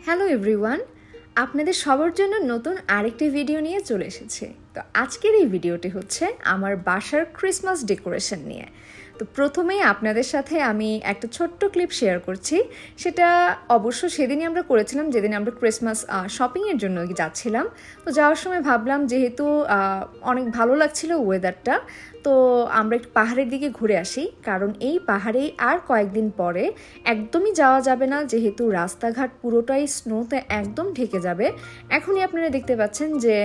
Hello everyone, আপনাদের সবার জন্য নতুন আরেকটি ভিডিও নিয়ে চলে এসেছে। তো আজকের এই ভিডিওটি হচ্ছে আমার বাসার ক্রিসমাস ডেকোরেশন নিয়ে। তো প্রথমেই আপনাদের সাথে আমি একটা ছোট্ট ক্লিপ শেয়ার করছি। সেটা অবশ্য সেদিনই আমরা করেছিলাম, যেদিন আমরা ক্রিসমাস শপিংয়ের জন্য যাচ্ছিলাম। তো যাওয়ার সময় ভাবলাম যেহেতু অনেক ভালো লাগছিল ওয়েদারটা, তো আমরা একটু পাহাড়ের দিকে ঘুরে আসি, কারণ এই পাহাড়েই আর কয়েকদিন পরে একদমই যাওয়া যাবে না, যেহেতু রাস্তাঘাট পুরোটাই স্নোতে একদম ঢেকে যাবে। এখনই আপনারা দেখতে পাচ্ছেন যে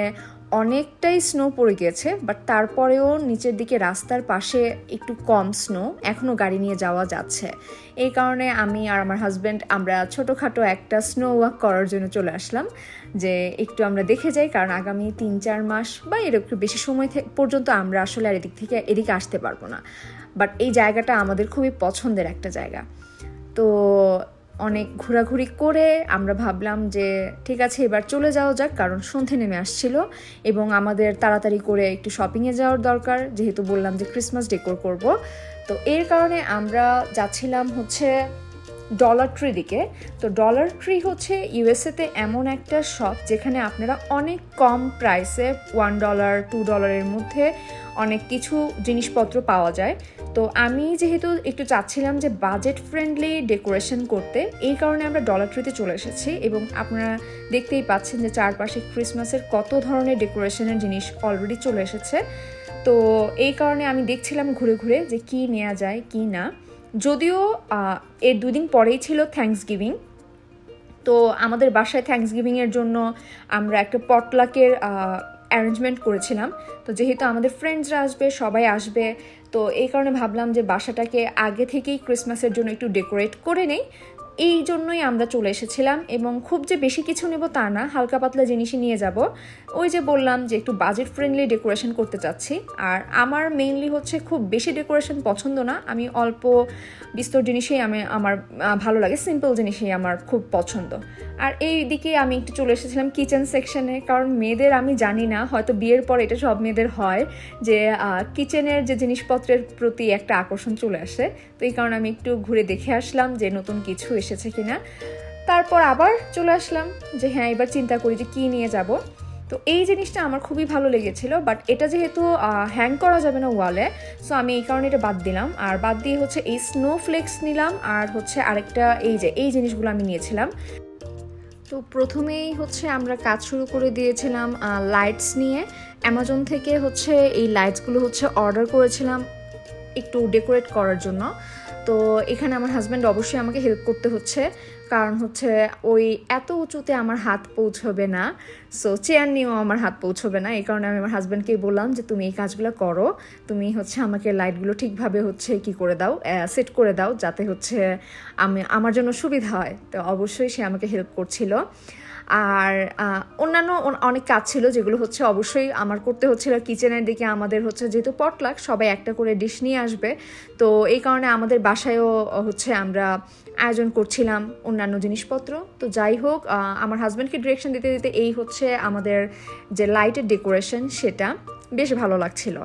অনেকটাই স্নো পড়ে গিয়েছে, বাট তারপরেও নিচের দিকে রাস্তার পাশে একটু কম স্নো, এখনও গাড়ি নিয়ে যাওয়া যাচ্ছে। এই কারণে আমি আর আমার হাজব্যান্ড আমরা ছোটোখাটো একটা স্নো ওয়াক করার জন্য চলে আসলাম, যে একটু আমরা দেখে যাই, কারণ আগামী 3-4 মাস বা এর একটু বেশি সময় পর্যন্ত আমরা আসলে আর এদিকে আসতে পারবো না। বাট এই জায়গাটা আমাদের খুবই পছন্দের একটা জায়গা। তো অনেক ঘোরাঘুরি করে আমরা ভাবলাম যে ঠিক আছে এবার চলে যাওয়া যাক, কারণ সন্ধে নেমে আসছিল এবং আমাদের তাড়াতাড়ি করে একটু শপিংয়ে যাওয়ার দরকার, যেহেতু বললাম যে ক্রিসমাস ডেকোর করব। তো এর কারণে আমরা যাচ্ছিলাম হচ্ছে ডলার ট্রি দিকে। তো ডলার ট্রি হচ্ছে ইউএসএতে এমন একটা শপ যেখানে আপনারা অনেক কম প্রাইসে $1, $2 মধ্যে অনেক কিছু জিনিসপত্র পাওয়া যায়। তো আমি যেহেতু একটু চাচ্ছিলাম যে বাজেট ফ্রেন্ডলি ডেকোরেশন করতে, এই কারণে আমরা ডলার ট্রিতে চলে এসেছি এবং আপনারা দেখতেই পাচ্ছেন যে চারপাশে ক্রিসমাসের কত ধরনের ডেকোরেশনের জিনিস অলরেডি চলে এসেছে। তো এই কারণে আমি দেখছিলাম ঘুরে ঘুরে যে কি নেওয়া যায় কি না। যদিও এর 2 দিন পরেই ছিল থ্যাঙ্কসগিভিং, তো আমাদের বাসায় থ্যাঙ্কসগিভিংয়ের জন্য আমরা একটা পটলাকের অ্যারেঞ্জমেন্ট করেছিলাম। তো যেহেতু আমাদের ফ্রেন্ডসরা আসবে, সবাই আসবে, তো এই কারণে ভাবলাম যে বাসাটাকে আগে থেকেই ক্রিসমাসের জন্য একটু ডেকোরেট করে নেই। এই জন্যই আমরা চলে এসেছিলাম, এবং খুব যে বেশি কিছু নেব তা না, হালকা পাতলা জিনিসই নিয়ে যাব। ওই যে বললাম যে একটু বাজেট ফ্রেন্ডলি ডেকোরেশন করতে চাচ্ছি। আর আমার মেইনলি হচ্ছে খুব বেশি ডেকোরেশন পছন্দ না, আমি অল্প বিস্তর জিনিসই আমার ভালো লাগে, সিম্পল জিনিসই আমার খুব পছন্দ। আর এই দিকে আমি একটু চলে এসেছিলাম কিচেন সেকশনে, কারণ মেয়েদের আমি জানি না, হয়তো বিয়ের পর এটা সব মেয়েদের হয় যে কিচেনের যে জিনিসপত্রের প্রতি একটা আকর্ষণ চলে আসে। তো এই কারণে আমি একটু ঘুরে দেখে আসলাম যে নতুন কিছু এসেছে কিনা। তারপর আবার চলে আসলাম যে হ্যাঁ এবার চিন্তা করি যে কী নিয়ে যাব। তো এই জিনিসটা আমার খুবই ভালো লেগেছিল, বাট এটা যেহেতু হ্যাং করা যাবে না ওয়ালে, সো আমি এই কারণে এটা বাদ দিলাম। আর বাদ দিয়ে হচ্ছে এই স্নোফ্লেক্স নিলাম, আর হচ্ছে আরেকটা এই জিনিসগুলো আমি নিয়েছিলাম। তো প্রথমেই হচ্ছে আমরা কাজ শুরু করে দিয়েছিলাম লাইটস নিয়ে। অ্যামাজন থেকে হচ্ছে এই লাইটসগুলো হচ্ছে অর্ডার করেছিলাম একটু ডেকোরেট করার জন্য। তো এখানে আমার হাজব্যান্ড অবশ্যই আমাকে হেল্প করতে হচ্ছে, কারণ হচ্ছে ওই এত উঁচুতে আমার হাত পৌঁছবে না, সো চেয়ার নিয়েও আমার হাত পৌঁছবে না। এই কারণে আমি আমার হাজব্যান্ডকেই বললাম যে তুমি এই কাজগুলো করো, তুমি হচ্ছে আমাকে লাইটগুলো ঠিকভাবে হচ্ছে কি করে দাও, সেট করে দাও, যাতে হচ্ছে আমার জন্য সুবিধা হয়। তো অবশ্যই সে আমাকে হেল্প করছিল। আর অন্যান্য অনেক কাজ ছিল যেগুলো হচ্ছে অবশ্যই আমার করতে হচ্ছিল। কিচেনের দিকে আমাদের হচ্ছে যেহেতু পটলাক, সবাই একটা করে ডিশ নিয়ে আসবে, তো এই কারণে আমাদের বাসায়ও হচ্ছে আমরা আয়োজন করছিলাম অন্যান্য জিনিসপত্র। তো যাই হোক, আমার হাজব্যান্ডকে ডিরেকশন দিতে দিতে এই হচ্ছে আমাদের যে লাইটের ডেকোরেশন, সেটা বেশ ভালো লাগছিল।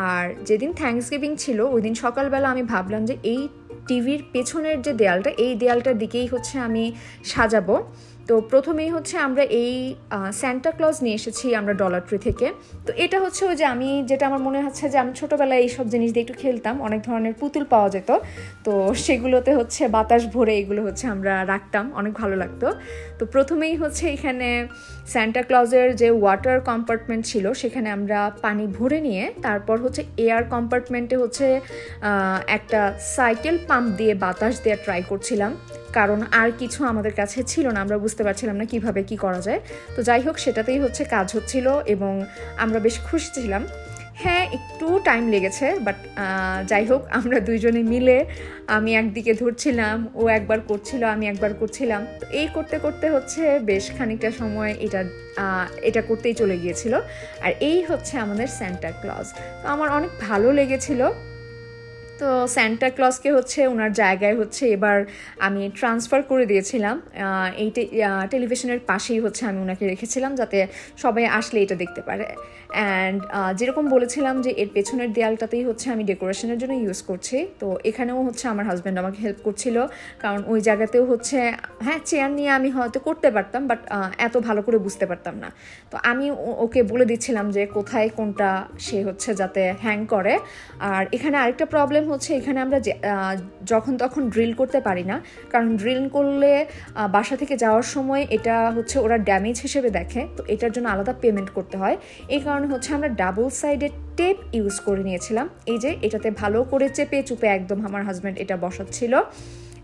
আর যেদিন থ্যাঙ্কসগিভিং ছিল ওই দিন সকালবেলা আমি ভাবলাম যে এই টিভির পেছনের যে দেয়ালটা, এই দেয়ালটার দিকেই হচ্ছে আমি সাজাবো। তো প্রথমেই হচ্ছে আমরা এই স্যান্টা ক্লজ নিয়ে এসেছি আমরা ডলার ট্রি থেকে। তো এটা হচ্ছে ওই যে যেটা আমার মনে হচ্ছে যে আমি ছোটোবেলায় এইসব জিনিস দিয়ে একটু খেলতাম, অনেক ধরনের পুতুল পাওয়া যেত, তো সেগুলোতে হচ্ছে বাতাস ভরে এগুলো হচ্ছে আমরা রাখতাম, অনেক ভালো লাগতো। তো প্রথমেই হচ্ছে এখানে স্যান্টা ক্লজের যে ওয়াটার কম্পার্টমেন্ট ছিল সেখানে আমরা পানি ভরে নিয়ে, তারপর হচ্ছে এয়ার কম্পার্টমেন্টে হচ্ছে একটা সাইকেল পাম্প দিয়ে বাতাস দেওয়া ট্রাই করছিলাম, কারণ আর কিছু আমাদের কাছে ছিল না, আমরা বুঝতে পারছিলাম না কিভাবে কি করা যায়। তো যাই হোক, সেটাতেই হচ্ছে কাজ হচ্ছিল এবং আমরা বেশ খুশি ছিলাম। হ্যাঁ একটু টাইম লেগেছে, বাট যাই হোক, আমরা দুইজনে মিলে, আমি একদিকে ধরছিলাম, ও একবার করছিল, আমি একবার করছিলাম। তো এই করতে করতে হচ্ছে বেশ খানিকটা সময় এটা করতেই চলে গিয়েছিল। আর এই হচ্ছে আমাদের স্যান্টা ক্লজ। তো আমার অনেক ভালো লেগেছিল। তো স্যান্টা ক্লজকে হচ্ছে ওনার জায়গায় হচ্ছে এবার আমি ট্রান্সফার করে দিয়েছিলাম। এই টেলিভিশনের পাশেই হচ্ছে আমি ওনাকে রেখেছিলাম যাতে সবাই আসলে এটা দেখতে পারে। অ্যান্ড যেরকম বলেছিলাম যে এর পেছনের দেয়ালটাতেই হচ্ছে আমি ডেকোরেশনের জন্য ইউজ করছি। তো এখানেও হচ্ছে আমার হাজব্যান্ড আমাকে হেল্প করছিল, কারণ ওই জায়গাতেও হচ্ছে হ্যাঁ চেয়ার নিয়ে আমি হয়তো করতে পারতাম, বাট এত ভালো করে বুঝতে পারতাম না। তো আমি ওকে বলে দিচ্ছিলাম যে কোথায় কোনটা সে হচ্ছে যাতে হ্যাং করে। আর এখানে আরেকটা প্রবলেম হচ্ছে, এখানে আমরা যখন তখন ড্রিল করতে পারি না, কারণ ড্রিল করলে বাসা থেকে যাওয়ার সময় এটা হচ্ছে ওরা ড্যামেজ হিসেবে দেখে, তো এটার জন্য আলাদা পেমেন্ট করতে হয়। এই কারণে হচ্ছে আমরা ডাবল সাইডেড টেপ ইউজ করে নিয়েছিলাম। এই যে এটাতে ভালো করে চেপে চুপে একদম আমার হাজব্যান্ড এটা বসাচ্ছিল।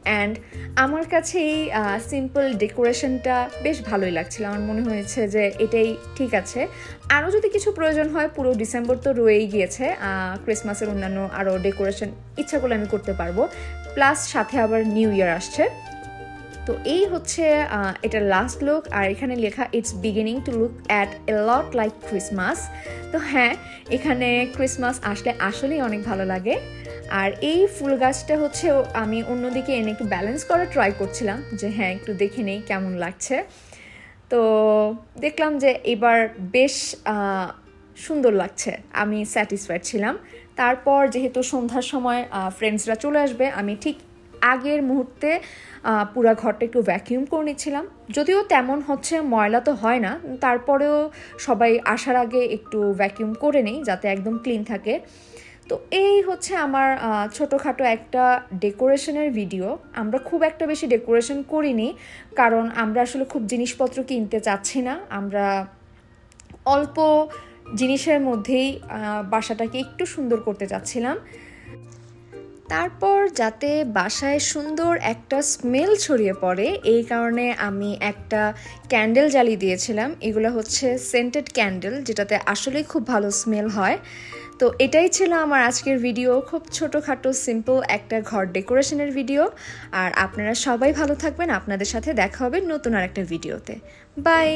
অ্যান্ড আমার কাছে এই সিম্পল ডেকোরেশনটা বেশ ভালোই লাগছিল। আমার মনে হয়েছে যে এটাই ঠিক আছে। আরও যদি কিছু প্রয়োজন হয়, পুরো ডিসেম্বর তো রয়েই গিয়েছে, ক্রিসমাসের অন্যান্য আরও ডেকোরেশন ইচ্ছা করলে আমি করতে পারবো, প্লাস সাথে আবার নিউ ইয়ার আসছে। তো এই হচ্ছে এটার লাস্ট লুক। আর এখানে লেখা it's beginning to look at a lot like Christmas. তো হ্যাঁ, এখানে ক্রিসমাস আসলে আসলেই অনেক ভালো লাগে। আর এই ফুল গাছটা হচ্ছে আমি অন্যদিকে এনে একটু ব্যালেন্স করার ট্রাই করছিলাম যে হ্যাঁ একটু দেখে নেই কেমন লাগছে। তো দেখলাম যে এবার বেশ সুন্দর লাগছে, আমি স্যাটিসফাইড ছিলাম। তারপর যেহেতু সন্ধ্যার সময় ফ্রেন্ডসরা চলে আসবে, আমি ঠিক আগের মুহূর্তে পুরো ঘরটা একটু ভ্যাকিউম করে নিচ্ছিলাম। যদিও তেমন হচ্ছে ময়লা তো হয় না, তারপরেও সবাই আসার আগে একটু ভ্যাকিউম করে নেই যাতে একদম ক্লিন থাকে। তো এই হচ্ছে আমার ছোটোখাটো একটা ডেকোরেশনের ভিডিও। আমরা খুব একটা বেশি ডেকোরেশন করিনি, কারণ আমরা আসলে খুব জিনিসপত্র কিনতে চাচ্ছি না। আমরা অল্প জিনিসের মধ্যেই বাসাটাকে একটু সুন্দর করতে চাচ্ছিলাম। তারপর যাতে বাসায় সুন্দর একটা স্মেল ছড়িয়ে পড়ে, এই কারণে আমি একটা ক্যান্ডেল জ্বালিয়ে দিয়েছিলাম। এগুলো হচ্ছে সেন্টেড ক্যান্ডেল, যেটাতে আসলেই খুব ভালো স্মেল হয়। তো এটাই ছিল আমার আজকের ভিডিও, খুব ছোটোখাটো সিম্পল একটা ঘর ডেকোরেশনের ভিডিও। আর আপনারা সবাই ভালো থাকবেন, আপনাদের সাথে দেখা হবে নতুন আর একটা ভিডিওতে। বাই।